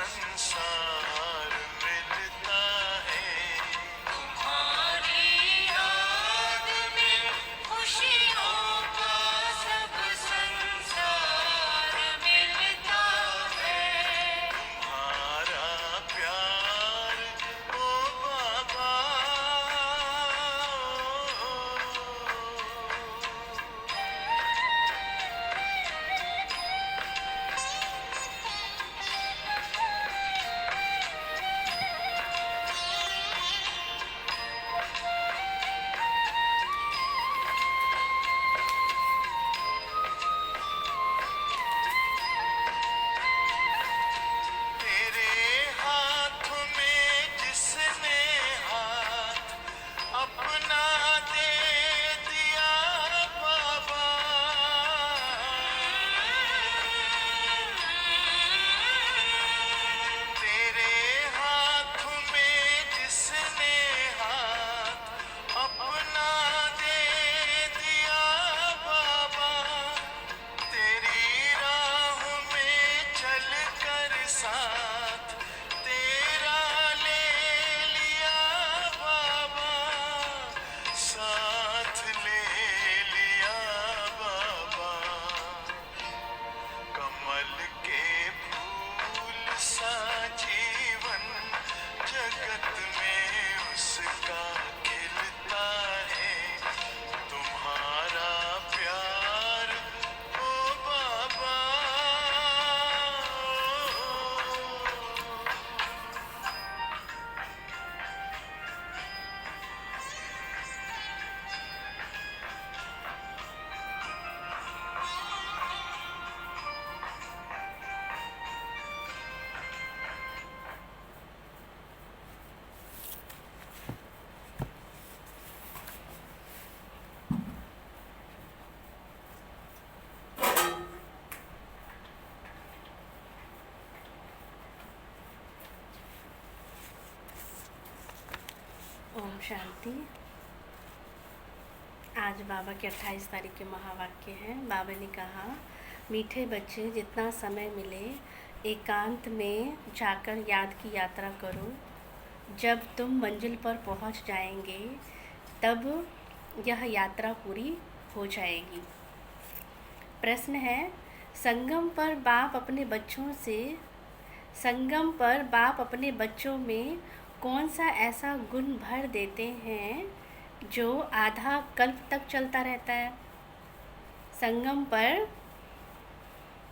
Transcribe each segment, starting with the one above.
संसार मिलता है। तुम्हारी याद में खुशियों का सब संसार मिलता है। तुम्हारा प्यार ओ बाबा, तेरे हाथ में जिसने हाथ अपना दे दिया बाबा, तेरे हाथ में जिसने हाथ अपना दे दिया बाबा, तेरी राह में चल कर साथ तेरा ले लिया बाबा, साथ ले लिया बाबा। कमल के फूल सा जीवन जगत में उसका खिलता है। तुम्हारा प्यार ओ बाबा, ओम शांति। आज बाबा के 28 तारीख के महावाक्य हैं। बाबा ने कहा, मीठे बच्चे, जितना समय मिले एकांत में जाकर याद की यात्रा करो। जब तुम मंजिल पर पहुंच जाएंगे तब यह यात्रा पूरी हो जाएगी। प्रश्न है, संगम पर बाप अपने बच्चों में कौन सा ऐसा गुण भर देते हैं जो आधा कल्प तक चलता रहता है? संगम पर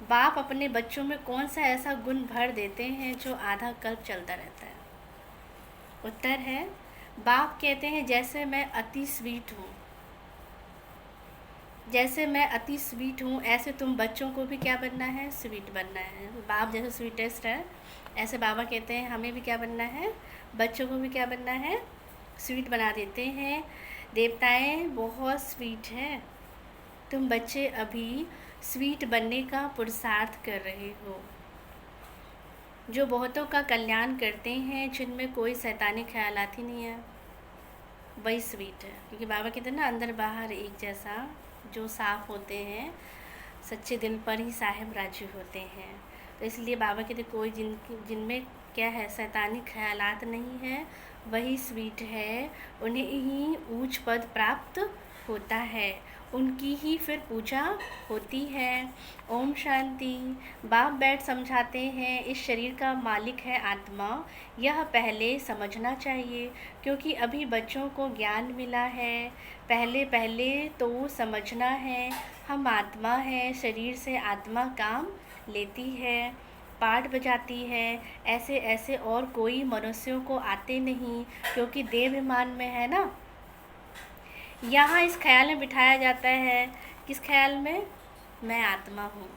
बाप अपने बच्चों में कौन सा ऐसा गुण भर देते हैं जो आधा कल्प चलता रहता है? उत्तर है, बाप कहते हैं, जैसे मैं अति स्वीट हूँ ऐसे तुम बच्चों को भी क्या बनना है? स्वीट बनना है। बाप जैसे स्वीटेस्ट है, ऐसे बाबा कहते हैं हमें भी क्या बनना है? बच्चों को भी क्या बनना है? स्वीट बना देते हैं। देवताएं बहुत स्वीट हैं, तुम बच्चे अभी स्वीट बनने का पुरुषार्थ कर रहे हो। जो बहुतों का कल्याण करते हैं, जिनमें कोई शैतानी ख्यालात ही नहीं है, वही स्वीट है। क्योंकि बाबा कहते हैं ना, अंदर बाहर एक जैसा, जो साफ़ होते हैं सच्चे दिल पर ही साहिब राजी होते हैं। तो इसलिए बाबा कहते कोई जिनमें क्या है, शैतानी ख्यालात नहीं है, वही स्वीट है। उन्हें ही ऊंच पद प्राप्त होता है, उनकी ही फिर पूजा होती है। ओम शांति। बाप बैठ समझाते हैं, इस शरीर का मालिक है आत्मा, यह पहले समझना चाहिए, क्योंकि अभी बच्चों को ज्ञान मिला है। पहले तो समझना है, हम आत्मा है, शरीर से आत्मा काम लेती है, पाठ बजाती है। ऐसे ऐसे और कोई मनुष्यों को आते नहीं, क्योंकि देवाभिमान में है ना। यहाँ इस ख्याल में बिठाया जाता है, किस ख्याल में? मैं आत्मा हूँ,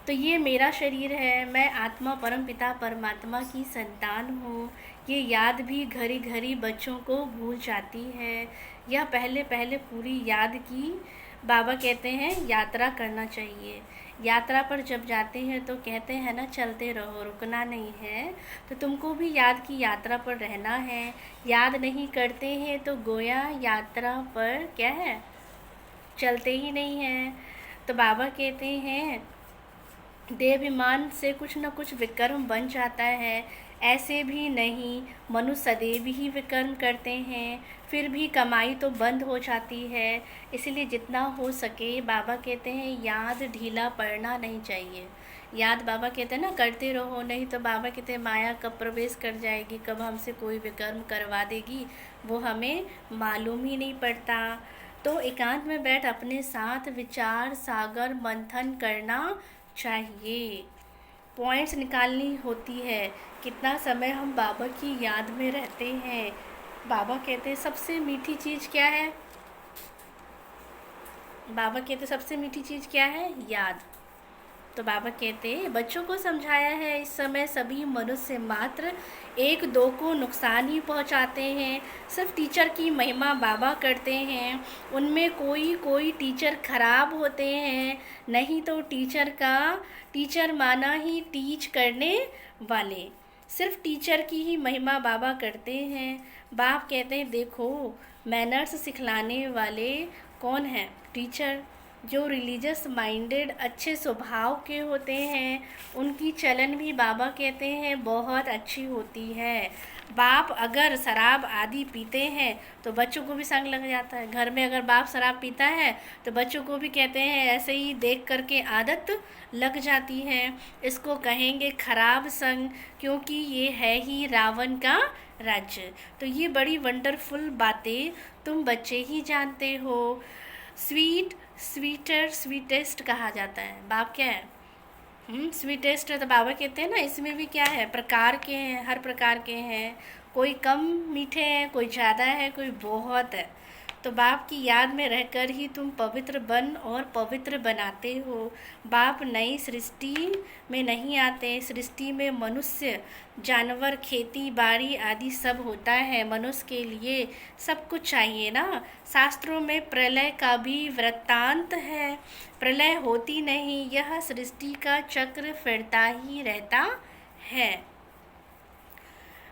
तो ये मेरा शरीर है, मैं आत्मा परमपिता परमात्मा की संतान हूँ। ये याद भी घड़ी घड़ी बच्चों को भूल जाती है। यह पहले पूरी याद की बाबा कहते हैं यात्रा करना चाहिए। यात्रा पर जब जाते हैं तो कहते हैं ना, चलते रहो, रुकना नहीं है। तो तुमको भी याद की यात्रा पर रहना है। याद नहीं करते हैं तो गोया यात्रा पर क्या है, चलते ही नहीं हैं। तो बाबा कहते हैं देवाभिमान से कुछ न कुछ विकर्म बन जाता है। ऐसे भी नहीं, मनुष्य सदैव ही विकर्म करते हैं, फिर भी कमाई तो बंद हो जाती है। इसलिए जितना हो सके, बाबा कहते हैं याद ढीला पड़ना नहीं चाहिए। याद बाबा कहते हैं ना करते रहो, नहीं तो बाबा कहते हैं माया कब प्रवेश कर जाएगी, कब हमसे कोई विकर्म करवा देगी, वो हमें मालूम ही नहीं पड़ता। तो एकांत में बैठ अपने साथ विचार सागर मंथन करना चाहिए, पॉइंट्स निकालनी होती है। कितना समय हम बाबा की याद में रहते हैं। बाबा कहते हैं सबसे मीठी चीज़ क्या है? बाबा कहते सबसे मीठी चीज़ क्या है? याद। तो बाबा कहते बच्चों को समझाया है, इस समय सभी मनुष्य मात्र एक दो को नुकसान ही पहुंचाते हैं। सिर्फ टीचर की महिमा बाबा करते हैं। उनमें कोई कोई टीचर खराब होते हैं, नहीं तो टीचर माना ही टीच करने वाले। सिर्फ टीचर की ही महिमा बाबा करते हैं। बाप कहते हैं देखो, मैनर्स सिखलाने वाले कौन हैं? टीचर। जो रिलीजियस माइंडेड अच्छे स्वभाव के होते हैं, उनकी चलन भी बाबा कहते हैं बहुत अच्छी होती है। बाप अगर शराब आदि पीते हैं तो बच्चों को भी संग लग जाता है। घर में अगर बाप शराब पीता है तो बच्चों को भी कहते हैं ऐसे ही देख करके आदत लग जाती है। इसको कहेंगे खराब संग, क्योंकि ये है ही रावण का राज्य। तो ये बड़ी वंडरफुल बातें तुम बच्चे ही जानते हो। स्वीटेस्ट कहा जाता है। बाप क्या है? स्वीटेस्ट है। तो बाबा कहते हैं ना इसमें भी क्या है, प्रकार के हैं, हर प्रकार के हैं। कोई कम मीठे हैं, कोई ज़्यादा है, कोई बहुत है। तो बाप की याद में रहकर ही तुम पवित्र बन और पवित्र बनाते हो। बाप नई सृष्टि में नहीं आते। सृष्टि में मनुष्य, जानवर, खेती बाड़ी आदि सब होता है। मनुष्य के लिए सब कुछ चाहिए ना। शास्त्रों में प्रलय का भी वृत्तांत है। प्रलय होती नहीं, यह सृष्टि का चक्र फिरता ही रहता है।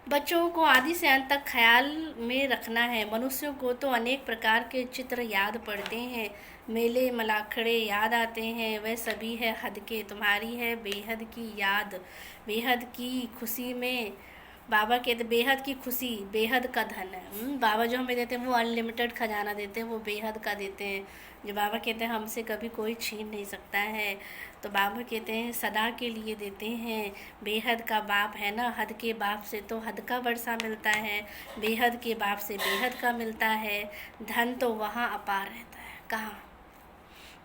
बच्चों को आदि से अंत तक ख्याल में रखना है। मनुष्यों को तो अनेक प्रकार के चित्र याद पड़ते हैं, मेले मलाखड़े याद आते हैं, वह सभी है हद के। तुम्हारी है बेहद की याद। बेहद की खुशी में बाबा कहते बेहद की खुशी बेहद का धन है। बाबा जो हमें देते हैं वो अनलिमिटेड खजाना देते हैं, वो बेहद का देते हैं, जो बाबा कहते हैं हमसे कभी कोई छीन नहीं सकता है। तो बाबा कहते हैं सदा के लिए देते हैं। बेहद का बाप है ना, हद के बाप से तो हद का वर्षा मिलता है, बेहद के बाप से बेहद का मिलता है। धन तो वहाँ अपार रहता है। कहाँ?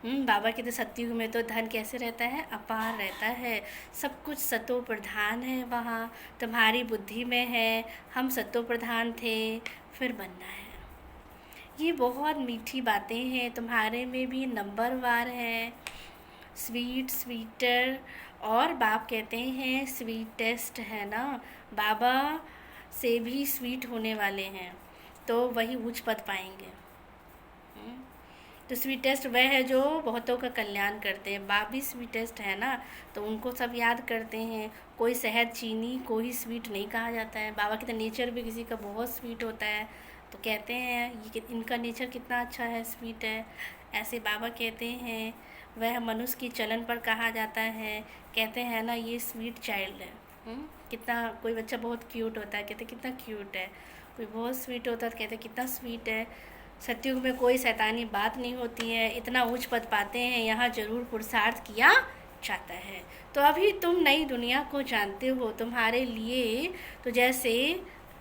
बाबा कहते सतयुग में तो धन कैसे रहता है? अपार रहता है। सब कुछ सतो प्रधान है वहाँ। तुम्हारी बुद्धि में है, हम सतो प्रधान थे, फिर बनना है। ये बहुत मीठी बातें हैं। तुम्हारे में भी नंबरवार है, स्वीटर। और बाप कहते हैं स्वीटेस्ट है ना। बाबा से भी स्वीट होने वाले हैं तो वही उच्च पद पाएंगे। तो स्वीटेस्ट वह है जो बहुतों का कल्याण करते हैं। बाप भी स्वीटेस्ट है ना, तो उनको सब याद करते हैं। कोई शहद चीनी को ही स्वीट नहीं कहा जाता है। बाबा कहते नेचर भी किसी का बहुत स्वीट होता है, तो कहते हैं ये इनका नेचर कितना अच्छा है, स्वीट है। ऐसे बाबा कहते हैं। वह मनुष्य की चलन पर कहा जाता है, कहते हैं ना ये स्वीट चाइल्ड है। कितना, कोई बच्चा बहुत क्यूट होता है, कहते कितना क्यूट है। कोई बहुत स्वीट होता है तो कहते कितना स्वीट है। सतयुग में कोई शैतानी बात नहीं होती है। इतना उच्च पद पाते हैं, यहाँ जरूर पुरुषार्थ किया जाता है। तो अभी तुम नई दुनिया को जानते हो। तुम्हारे लिए तो जैसे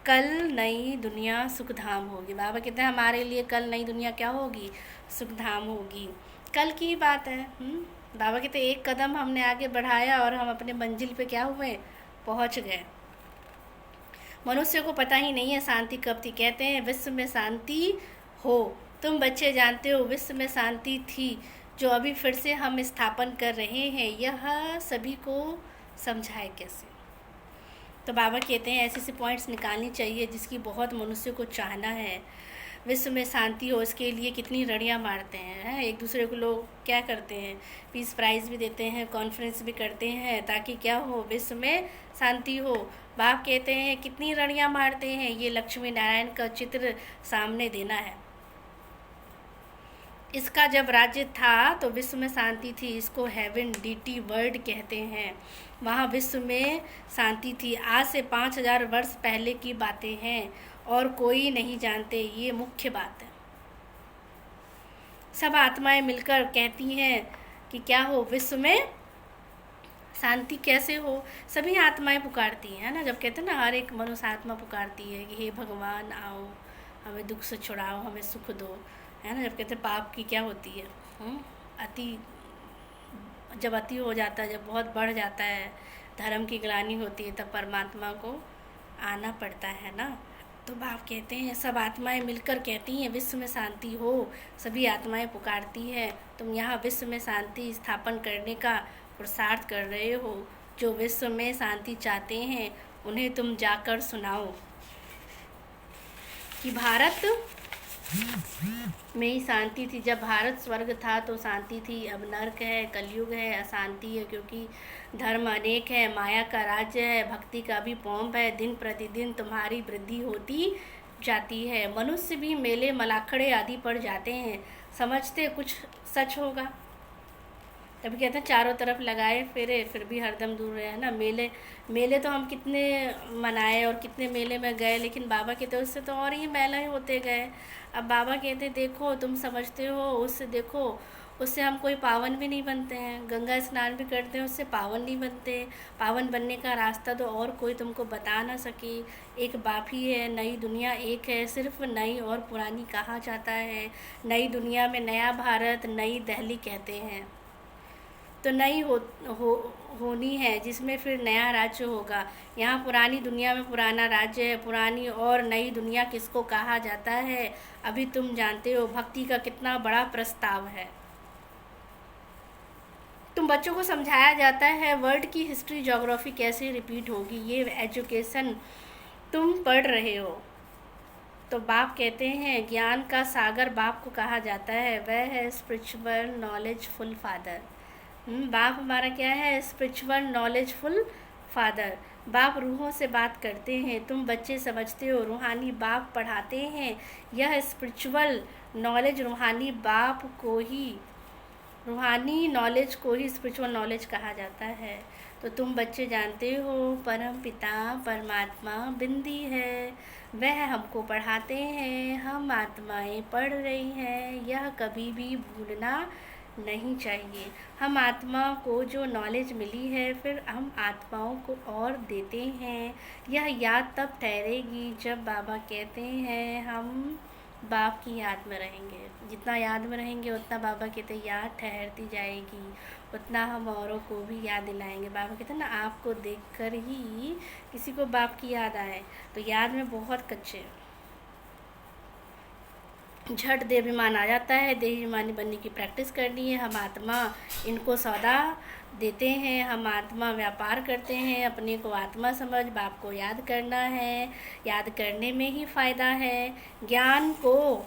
कल नई दुनिया सुखधाम होगी। बाबा कहते हैं हमारे लिए कल नई दुनिया क्या होगी? सुखधाम होगी। कल की बात है। बाबा कहते एक कदम हमने आगे बढ़ाया और हम अपने मंजिल पे क्या हुए? पहुंच गए। मनुष्य को पता ही नहीं है शांति कब थी। कहते हैं विश्व में शांति हो। तुम बच्चे जानते हो विश्व में शांति थी, जो अभी फिर से हम स्थापन कर रहे हैं। यह सभी को समझाए कैसे? तो बाबा कहते हैं ऐसे ऐसे पॉइंट्स निकालनी चाहिए जिसकी बहुत मनुष्य को चाहना है। विश्व में शांति हो, इसके लिए कितनी रड़ियाँ मारते हैं। एक दूसरे को लोग क्या करते हैं, पीस प्राइज़ भी देते हैं, कॉन्फ्रेंस भी करते हैं, ताकि क्या हो? विश्व में शांति हो। बाप कहते हैं कितनी रड़ियाँ मारते हैं। ये लक्ष्मी नारायण का चित्र सामने देना है। इसका जब राज्य था तो विश्व में शांति थी। इसको हेवन डीटी वर्ल्ड कहते हैं। वहाँ विश्व में शांति थी। आज से 5000 वर्ष पहले की बातें हैं और कोई नहीं जानते, ये मुख्य बात है। सब आत्माएं मिलकर कहती हैं कि क्या हो, विश्व में शांति कैसे हो। सभी आत्माएं पुकारती हैं ना, जब कहते हैं ना, हर एक मनुष्य आत्मा पुकारती है कि हे भगवान आओ, हमें दुख से छुड़ाओ, हमें सुख दो, है ना। जब कहते हैं पाप की क्या होती है, अति, जब अति हो जाता है, जब बहुत बढ़ जाता है, धर्म की ग्लानि होती है, तब परमात्मा को आना पड़ता है ना। तो बाप कहते हैं सब आत्माएं मिलकर कहती हैं विश्व में शांति हो। सभी आत्माएं पुकारती हैं, तुम यहाँ विश्व में शांति स्थापन करने का पुरुषार्थ कर रहे हो। जो विश्व में शांति चाहते हैं उन्हें तुम जाकर सुनाओ कि भारत में ही शांति थी। जब भारत स्वर्ग था तो शांति थी, अब नर्क है, कलयुग है, अशांति है, क्योंकि धर्म अनेक है, माया का राज्य है, भक्ति का भी पोंप है। दिन प्रतिदिन तुम्हारी वृद्धि होती जाती है। मनुष्य भी मेले मलाखड़े आदि पड़ जाते हैं, समझते कुछ सच होगा। तभी कहते हैं चारों तरफ लगाए फेरे फिर भी हरदम दूर रहे, है ना। मेले तो हम कितने मनाए और कितने मेले में गए, लेकिन बाबा कहते उससे तो और ही मेले होते गए। अब बाबा कहते देखो तुम समझते हो, उससे देखो, उससे हम कोई पावन भी नहीं बनते हैं। गंगा स्नान भी करते हैं, उससे पावन नहीं बनते। पावन बनने का रास्ता तो और कोई तुमको बता ना सके। एक बाप ही है, नई दुनिया एक है, सिर्फ नई और पुरानी कहा जाता है। नई दुनिया में नया भारत, नई दिल्ली कहते हैं। तो नई होनी है जिसमें फिर नया राज्य होगा। यहाँ पुरानी दुनिया में पुराना राज्य है। पुरानी और नई दुनिया किसको कहा जाता है अभी तुम जानते हो। भक्ति का कितना बड़ा प्रस्ताव है। तुम बच्चों को समझाया जाता है वर्ल्ड की हिस्ट्री ज्योग्राफी कैसे रिपीट होगी, ये एजुकेशन तुम पढ़ रहे हो। तो बाप कहते हैं ज्ञान का सागर बाप को कहा जाता है, वह है स्पिरिचुअल नॉलेजफुल फादर। बाप हमारा क्या है, स्पिरिचुअल नॉलेजफुल फादर। बाप रूहों से बात करते हैं, तुम बच्चे समझते हो। रूहानी बाप पढ़ाते हैं, यह स्पिरिचुअल नॉलेज रूहानी बाप को ही, रूहानी नॉलेज को ही स्पिरिचुअल नॉलेज कहा जाता है। तो तुम बच्चे जानते हो परम पिता परमात्मा बिंदी है, वह हमको पढ़ाते हैं, हम आत्माएं पढ़ रही हैं, यह कभी भी भूलना नहीं चाहिए। हम आत्मा को जो नॉलेज मिली है फिर हम आत्माओं को और देते हैं। यह याद तब ठहरेगी जब बाबा कहते हैं हम बाप की याद में रहेंगे। जितना याद में रहेंगे उतना बाबा कहते याद ठहरती जाएगी, उतना हम औरों को भी याद दिलाएंगे। बाबा कहते हैं ना, आपको देखकर ही किसी को बाप की याद आए। तो याद में बहुत कच्चे, झट देहाभिमान आ जाता है। देहाभिमानी बनने की प्रैक्टिस करनी है। हम आत्मा इनको सौदा देते हैं, हम आत्मा व्यापार करते हैं। अपने को आत्मा समझ बाप को याद करना है, याद करने में ही फ़ायदा है। ज्ञान को,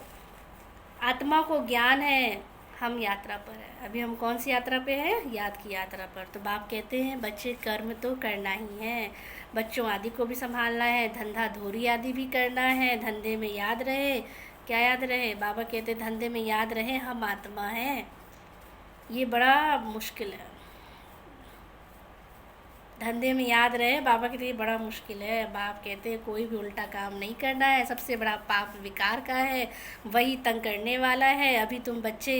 आत्मा को ज्ञान है, हम यात्रा पर है। अभी हम कौन सी यात्रा पे है, याद की यात्रा पर। तो बाप कहते हैं बच्चे कर्म तो करना ही है, बच्चों आदि को भी संभालना है, धंधा धोरी आदि भी करना है। धंधे में याद रहे, क्या याद रहे, बाबा कहते धंधे में याद रहे हम आत्मा हैं। ये बड़ा मुश्किल है, धंधे में याद रहे, बाबा कहते ये बड़ा मुश्किल है। बाप कहते हैं कोई भी उल्टा काम नहीं करना है, सबसे बड़ा पाप विकार का है, वही तंग करने वाला है। अभी तुम बच्चे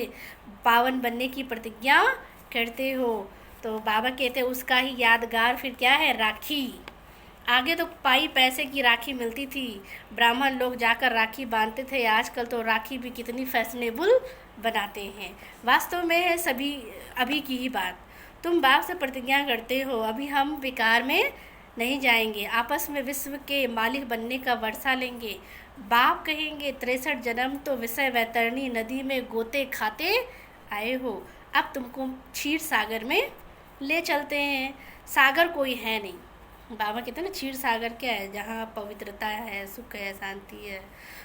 पावन बनने की प्रतिज्ञा करते हो, तो बाबा कहते हैं उसका ही यादगार फिर क्या है, राखी। आगे तो पाई पैसे की राखी मिलती थी, ब्राह्मण लोग जाकर राखी बांधते थे। आजकल तो राखी भी कितनी फैशनेबल बनाते हैं। वास्तव में है सभी अभी की ही बात। तुम बाप से प्रतिज्ञा करते हो अभी हम विकार में नहीं जाएंगे, आपस में विश्व के मालिक बनने का वर्षा लेंगे। बाप कहेंगे 63 जन्म तो विषय वैतरणी नदी में गोते खाते आए हो, अब तुमको क्षीर सागर में ले चलते हैं। सागर कोई है नहीं, बाबा कहते हैं ना क्षीर सागर क्या है, जहाँ पवित्रता है, सुख है, शांति है।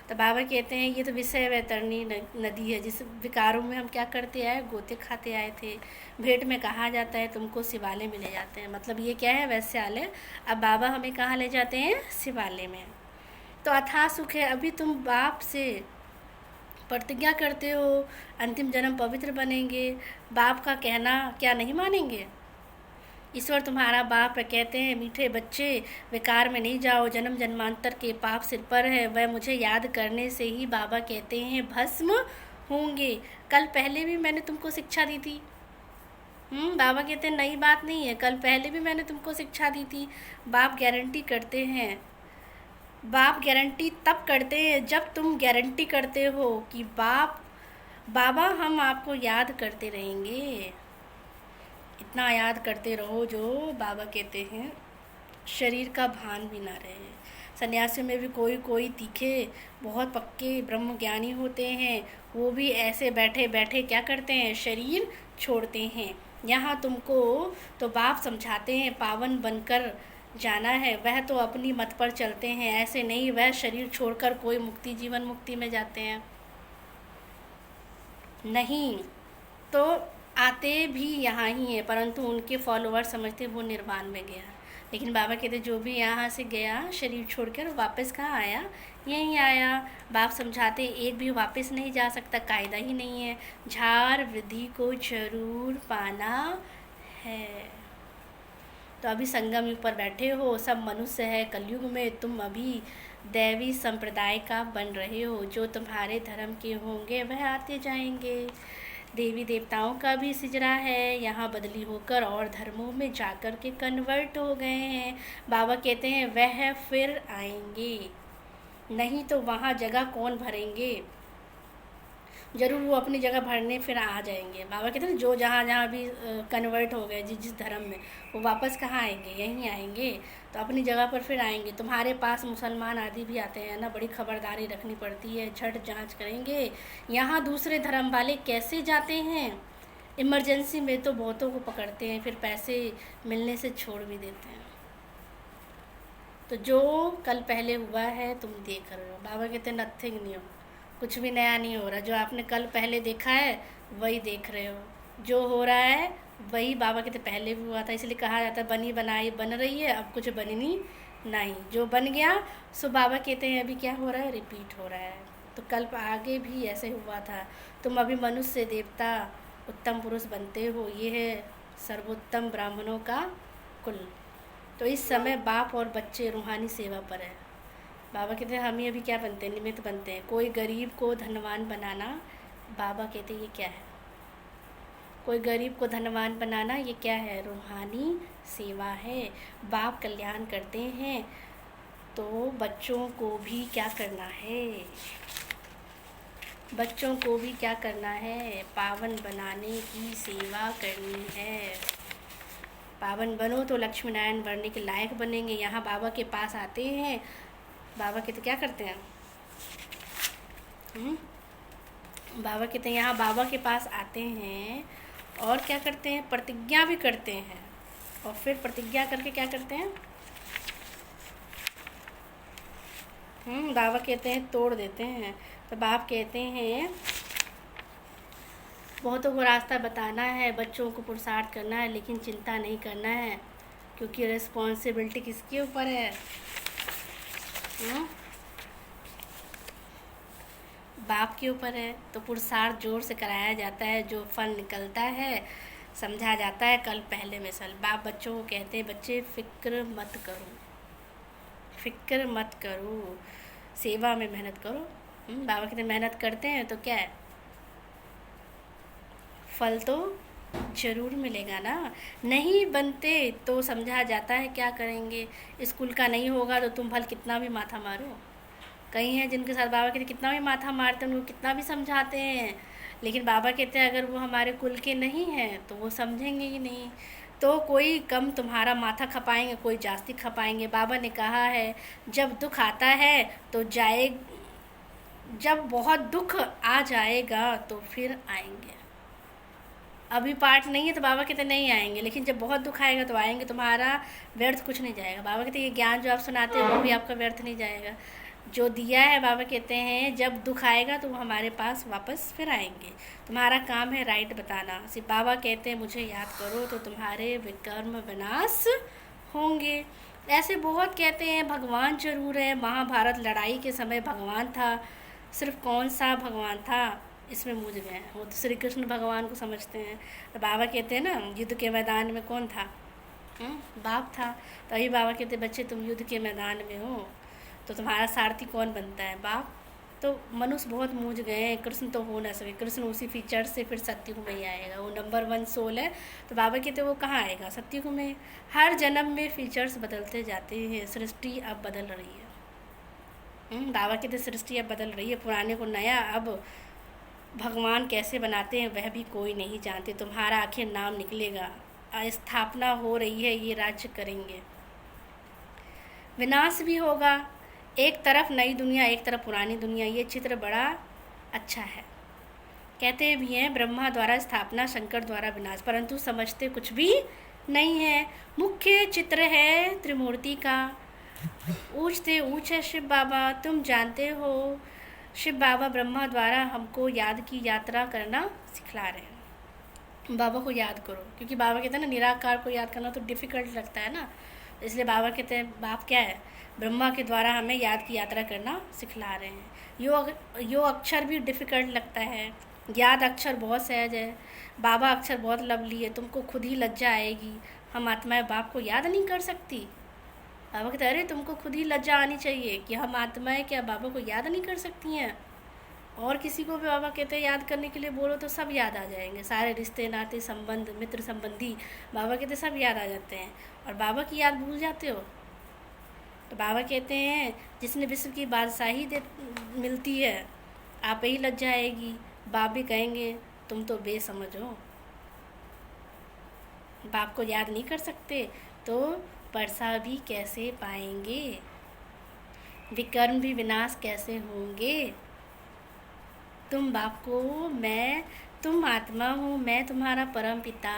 तो बाबा कहते हैं ये तो विषय वैतरणी नदी है, जिस विकारों में हम क्या करते आए, गोते खाते आए थे। भेंट में कहा जाता है तुमको शिवालय में ले जाते हैं, मतलब ये क्या है, वैश्यालय। अब बाबा हमें कहाँ ले जाते हैं, शिवालय में। तो अथाह सुख है। अभी तुम बाप से प्रतिज्ञा करते हो अंतिम जन्म पवित्र बनेंगे, बाप का कहना क्या नहीं मानेंगे? ईश्वर तुम्हारा बाप है, कहते हैं मीठे बच्चे विकार में नहीं जाओ, जन्म जन्मांतर के पाप सिर पर है, वह मुझे याद करने से ही बाबा कहते हैं भस्म होंगे। कल पहले भी मैंने तुमको शिक्षा दी थी। बाबा कहते हैं नई बात नहीं है, कल पहले भी मैंने तुमको शिक्षा दी थी। बाप गारंटी करते हैं, बाप गारंटी तब करते हैं जब तुम गारंटी करते हो कि बाबा हम आपको याद करते रहेंगे। इतना याद करते रहो जो बाबा कहते हैं शरीर का भान भी ना रहे। सन्यासियों में भी कोई कोई तीखे बहुत पक्के ब्रह्म ज्ञानी होते हैं, वो भी ऐसे बैठे बैठे क्या करते हैं, शरीर छोड़ते हैं। यहाँ तुमको तो बाप समझाते हैं पावन बनकर जाना है, वह तो अपनी मत पर चलते हैं, ऐसे नहीं वह शरीर छोड़कर कोई मुक्ति जीवन मुक्ति में जाते हैं नहीं, तो आते भी यहाँ ही है, परंतु उनके फॉलोअर समझते वो निर्वाण में गया। लेकिन बाबा कहते जो भी यहाँ से गया शरीर छोड़कर वापस कहाँ आया, यहीं आया। बाप समझाते एक भी वापस नहीं जा सकता, कायदा ही नहीं है, झार वृद्धि को जरूर पाना है। तो अभी संगम युग पर बैठे हो, सब मनुष्य है, कलयुग में तुम अभी दैवी संप्रदाय का बन रहे हो, जो तुम्हारे धर्म के होंगे वह आते जाएंगे। देवी देवताओं का भी सिजरा है, यहाँ बदली होकर और धर्मों में जाकर के कन्वर्ट हो गए हैं। बाबा कहते हैं वह फिर आएंगे, नहीं तो वहाँ जगह कौन भरेंगे, जरूर वो अपनी जगह भरने फिर आ जाएंगे। बाबा कहते हैं जो जहाँ जहाँ भी कन्वर्ट हो गए जिस धर्म में, वो वापस कहाँ आएंगे, यहीं आएंगे, तो अपनी जगह पर फिर आएंगे। तुम्हारे पास मुसलमान आदि भी आते हैं ना, बड़ी खबरदारी रखनी पड़ती है, झट जांच करेंगे। यहाँ दूसरे धर्म वाले कैसे जाते हैं, इमरजेंसी में तो बहुतों को पकड़ते हैं, फिर पैसे मिलने से छोड़ भी देते हैं। तो जो कल पहले हुआ है तुम देख रहे हो, बाबा कहते हैं नथिंग न्यू, कुछ भी नया नहीं हो रहा, जो आपने कल पहले देखा है वही देख रहे हो, जो हो रहा है वही बाबा कहते पहले भी हुआ था। इसलिए कहा जाता है बनी बनाई बन रही है, अब कुछ बननी नहीं, जो बन गया सो बाबा कहते हैं अभी क्या हो रहा है, रिपीट हो रहा है। तो कल आगे भी ऐसे हुआ था, तुम अभी मनुष्य देवता उत्तम पुरुष बनते हो, ये है सर्वोत्तम ब्राह्मणों का कुल। तो इस समय बाप और बच्चे रूहानी सेवा पर है। बाबा कहते हैं हम ही अभी क्या बनते हैं, निमित्त बनते हैं। कोई गरीब को धनवान बनाना, बाबा कहते हैं ये क्या है, कोई गरीब को धनवान बनाना ये क्या है, रूहानी सेवा है। बाप कल्याण करते हैं तो बच्चों को भी क्या करना है, बच्चों को भी क्या करना है, पावन बनाने की सेवा करनी है। पावन बनो तो लक्ष्मी नारायण बनने के लायक बनेंगे। यहाँ बाबा के पास आते हैं, बाबा कहते क्या करते हैं, बाबा कहते हैं यहाँ बाबा के पास आते हैं और क्या करते हैं, प्रतिज्ञा भी करते हैं, और फिर प्रतिज्ञा करके क्या करते हैं, बाबा कहते हैं तोड़ देते हैं। तो बाप कहते हैं बहुतों को रास्ता बताना है, बच्चों को पुरुषार्थ करना है, लेकिन चिंता नहीं करना है, क्योंकि रिस्पॉन्सिबिलिटी किसके ऊपर है, बाप के ऊपर है। तो पुरुषार्थ जोर से कराया जाता है, जो फल निकलता है समझा जाता है कल पहले मिसल। बाप बच्चों को कहते हैं बच्चे फिक्र मत करो, फिक्र मत करो, सेवा में मेहनत करो। बाबा कहते मेहनत करते हैं तो क्या है, फल तो ज़रूर मिलेगा ना, नहीं बनते तो समझा जाता है क्या करेंगे, स्कूल का नहीं होगा तो तुम भल कितना भी माथा मारो। कई हैं जिनके साथ बाबा कहते कितना भी माथा मारते हैं, उनको कितना भी समझाते हैं, लेकिन बाबा कहते हैं अगर वो हमारे कुल के नहीं हैं तो वो समझेंगे ही नहीं। तो कोई कम तुम्हारा माथा खपाएंगे, कोई जास्ती खपाएंगे। बाबा ने कहा है जब दुख आता है तो जब बहुत दुख आ जाएगा तो फिर आएंगे। अभी पाठ नहीं है तो बाबा कहते नहीं आएंगे, लेकिन जब बहुत दुख आएगा तो आएंगे, तुम्हारा व्यर्थ कुछ नहीं जाएगा। बाबा कहते ये ज्ञान जो आप सुनाते हैं वो भी आपका व्यर्थ नहीं जाएगा, जो दिया है बाबा कहते हैं जब दुख आएगा तो वो हमारे पास वापस फिर आएंगे। तुम्हारा काम है राइट बताना, सिर्फ बाबा कहते हैं मुझे याद करो तो तुम्हारे विकर्म विनाश होंगे। ऐसे बहुत कहते हैं, भगवान जरूर है, महाभारत लड़ाई के समय भगवान था, सिर्फ कौन सा भगवान था इसमें मूझ गए हैं। वो तो श्री कृष्ण भगवान को समझते हैं। तो बाबा कहते हैं ना, युद्ध के मैदान में कौन था? बाप था। तो अभी बाबा कहते हैं, बच्चे तुम युद्ध के मैदान में हो तो तुम्हारा सारथी कौन बनता है? बाप। तो मनुष्य बहुत मूझ गए हैं, कृष्ण तो हो ना सके। कृष्ण उसी फीचर से फिर सत्युग में ही आएगा, वो नंबर 1 सोल है। तो बाबा कहते वो कहाँ आएगा? सत्युग में। हर जन्म में फीचर्स बदलते जाते हैं, सृष्टि अब बदल रही है। बाबा कहते सृष्टि अब बदल रही है, पुराने को नया। अब भगवान कैसे बनाते हैं वह भी कोई नहीं जानते। तुम्हारा आखिर नाम निकलेगा, स्थापना हो रही है, ये राज्य करेंगे। विनाश भी होगा, एक तरफ नई दुनिया, एक तरफ पुरानी दुनिया। ये चित्र बड़ा अच्छा है। कहते भी हैं ब्रह्मा द्वारा स्थापना, शंकर द्वारा विनाश, परंतु समझते कुछ भी नहीं है। मुख्य चित्र है त्रिमूर्ति का। ऊंच से ऊंच है शिव बाबा। तुम जानते हो शिव बाबा ब्रह्मा द्वारा हमको याद की यात्रा करना सिखला रहे हैं। बाबा को याद करो, क्योंकि बाबा कहते हैं ना, निराकार को याद करना तो डिफ़िकल्ट लगता है ना, इसलिए बाबा कहते हैं बाप क्या है? ब्रह्मा के द्वारा हमें याद की यात्रा करना सिखला रहे हैं। यो अक्षर भी डिफ़िकल्ट लगता है, याद अक्षर बहुत सहज है, बाबा अक्षर बहुत लवली है, तुमको खुद ही लज्जा आएगी। हम आत्माएं बाप को याद नहीं कर सकती। बाबा कहते अरे तुमको खुद ही लज्जा आनी चाहिए कि हम आत्माएं क्या बाबा को याद नहीं कर सकती हैं। और किसी को भी बाबा कहते हैं याद करने के लिए बोलो तो सब याद आ जाएंगे, सारे रिश्ते नाते संबंध मित्र संबंधी बाबा कहते सब याद आ जाते हैं। और बाबा की याद भूल जाते हो। तो बाबा कहते हैं जिसने विश्व की बादशाही मिलती है, आप ही लज्जा आएगी। बाप भी कहेंगे तुम तो बेसमझ हो, बाप को याद नहीं कर सकते तो परसा भी कैसे पाएंगे, विकर्म भी विनाश कैसे होंगे। तुम बाप को तुम आत्मा हो, मैं तुम्हारा परम पिता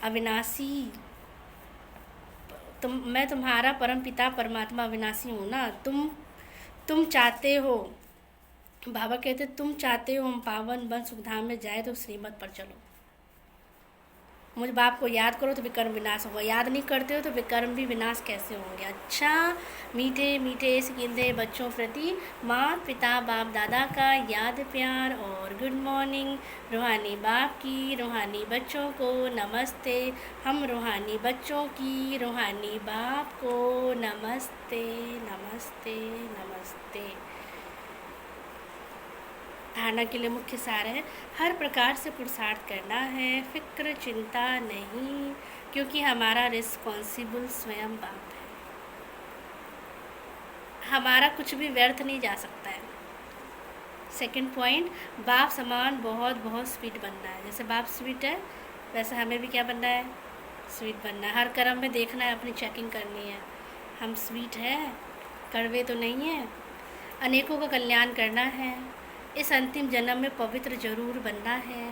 अविनाशी, मैं तुम्हारा परम पिता परमात्मा अविनाशी हूँ ना। तुम चाहते हो, बाबा कहते तुम चाहते हो हम पावन बन सुखधाम में जाए तो श्रीमत पर चलो। मुझ बाप को याद करो तो विकर्म विनाश होगा, याद नहीं करते हो तो विकर्म भी विनाश कैसे होंगे। अच्छा, मीठे मीठे सिकिंदे बच्चों प्रति माता पिता बाप दादा का याद प्यार और गुड मॉर्निंग। रूहानी बाप की रूहानी बच्चों को नमस्ते। हम रूहानी बच्चों की रूहानी बाप को नमस्ते नमस्ते नमस्ते। धारणा के लिए मुख्य सार है, हर प्रकार से पुरुषार्थ करना है, फिक्र चिंता नहीं, क्योंकि हमारा रिस्पॉन्सिबल स्वयं बाप है। हमारा कुछ भी व्यर्थ नहीं जा सकता है। सेकंड पॉइंट, बाप समान बहुत बहुत स्वीट बनना है। जैसे बाप स्वीट है वैसे हमें भी क्या बनना है? स्वीट बनना है। हर कर्म में देखना है, अपनी चेकिंग करनी है, हम स्वीट है, कड़वे तो नहीं है। अनेकों का कल्याण करना है, इस अंतिम जन्म में पवित्र जरूर बनना है।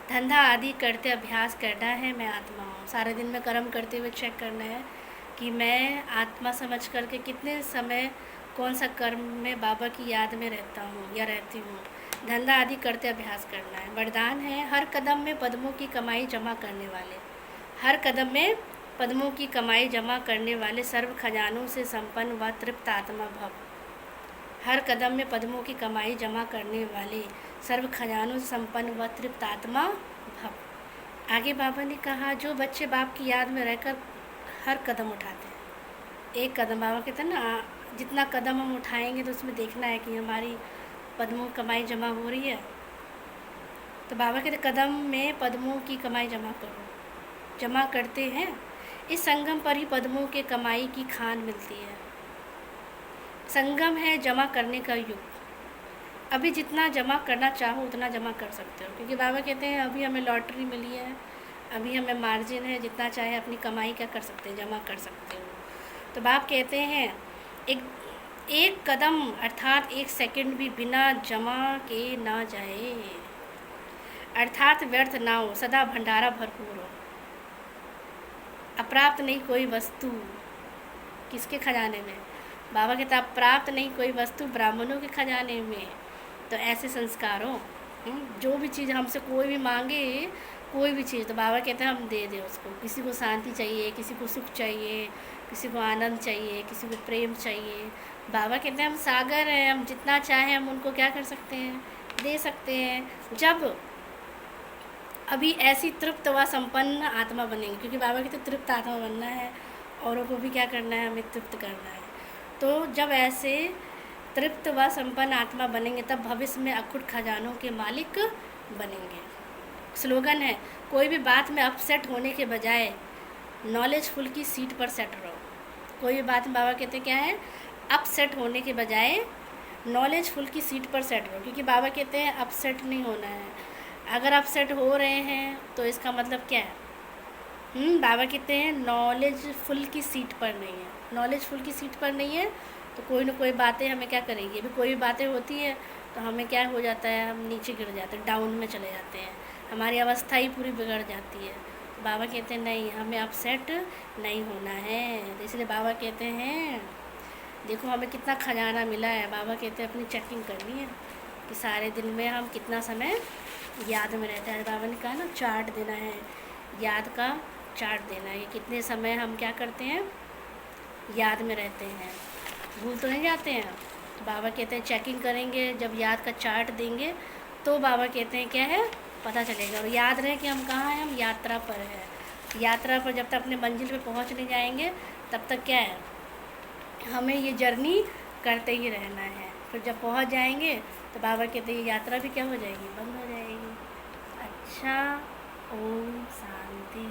धंधा आदि करते अभ्यास करना है, मैं आत्मा हूँ। सारे दिन में कर्म करते हुए चेक करना है कि मैं आत्मा समझ करके कितने समय कौन सा कर्म में बाबा की याद में रहता हूँ या रहती हूँ। धंधा आदि करते अभ्यास करना है। वरदान है, हर कदम में पद्मों की कमाई जमा करने वाले, हर कदम में पद्मों की कमाई जमा करने वाले सर्व खजानों से संपन्न व तृप्त आत्मा भव। हर कदम में पद्मों की कमाई जमा करने वाले सर्व खजानों से संपन्न व तृप्त आत्मा भव। आगे बाबा ने कहा, जो बच्चे बाप की याद में रहकर हर कदम उठाते हैं, एक कदम, बाबा कहते हैं ना, जितना कदम हम उठाएंगे तो उसमें देखना है कि हमारी पद्मों की कमाई जमा हो रही है। तो बाबा कहते कदम में पद्मों की कमाई जमा करो, जमा करते हैं। इस संगम पर ही पद्मों के कमाई की खान मिलती है। संगम है जमा करने का युग। अभी जितना जमा करना चाहो उतना जमा कर सकते हो, क्योंकि बाबा कहते हैं अभी हमें लॉटरी मिली है, अभी हमें मार्जिन है, जितना चाहे अपनी कमाई क्या कर सकते हैं, जमा कर सकते हो। तो बाप कहते हैं एक कदम अर्थात एक सेकंड भी बिना जमा के ना जाए, अर्थात व्यर्थ ना हो, सदा भंडारा भरपूर हो। अप्राप्त नहीं कोई वस्तु, किसके खजाने में? बाबा कहता अप्राप्त नहीं कोई वस्तु, ब्राह्मणों के खजाने में। तो ऐसे संस्कारों, जो भी चीज़ हमसे कोई भी मांगे कोई भी चीज़, तो बाबा कहते हैं हम दे दें उसको। किसी को शांति चाहिए, किसी को सुख चाहिए, किसी को आनंद चाहिए, किसी को प्रेम चाहिए। बाबा कहते हैं हम सागर हैं, हम जितना चाहें हम उनको क्या कर सकते हैं, दे सकते हैं। जब अभी ऐसी तृप्त व संपन्न आत्मा बनेंगे, क्योंकि बाबा कहते हैं तृप्त आत्मा बनना है, औरों को भी क्या करना है, हमें तृप्त करना है। तो जब ऐसे तृप्त व संपन्न आत्मा बनेंगे तब भविष्य में अखुट खजानों के मालिक बनेंगे। स्लोगन है, कोई भी बात में अपसेट होने के बजाय नॉलेजफुल की सीट पर सेट रहो। कोई भी बात में बाबा कहते हैं क्या है, अपसेट होने के बजाय नॉलेजफुल की सीट पर सेट रहो, क्योंकि बाबा कहते हैं अपसेट नहीं होना है। अगर अपसेट हो रहे हैं तो इसका मतलब क्या है, बाबा कहते हैं नॉलेजफुल की सीट पर नहीं है। नॉलेजफुल की सीट पर नहीं है तो कोई ना कोई बातें हमें क्या करेंगी। अभी कोई भी बातें होती है तो हमें क्या हो जाता है, हम नीचे गिर जाते हैं, डाउन में चले जाते हैं, हमारी अवस्था ही पूरी बिगड़ जाती है। तो बाबा कहते हैं नहीं, हमें अपसेट नहीं होना है। तो इसलिए बाबा कहते हैं देखो हमें कितना खजाना मिला है। बाबा कहते हैं अपनी चेकिंग करनी है कि सारे दिन में हम कितना समय याद में रहता है। बाबा ने कहा ना चार्ट देना है, याद का चार्ट देना है, कितने समय हम क्या करते हैं, याद में रहते हैं, भूल तो नहीं जाते हैं। तो बाबा कहते हैं चेकिंग करेंगे, जब याद का चार्ट देंगे तो बाबा कहते हैं क्या है, पता चलेगा। और याद रहे कि हम कहाँ हैं, हम यात्रा पर हैं। यात्रा पर जब तक अपने मंजिल पे पहुँच नहीं जाएंगे तब तक क्या है, हमें ये जर्नी करते ही रहना है। फिर जब पहुँच जाएंगे तो बाबा कहते हैं ये यात्रा भी क्या हो जाएगी, बंद हो जाएगी। अच्छा, ओम शांति।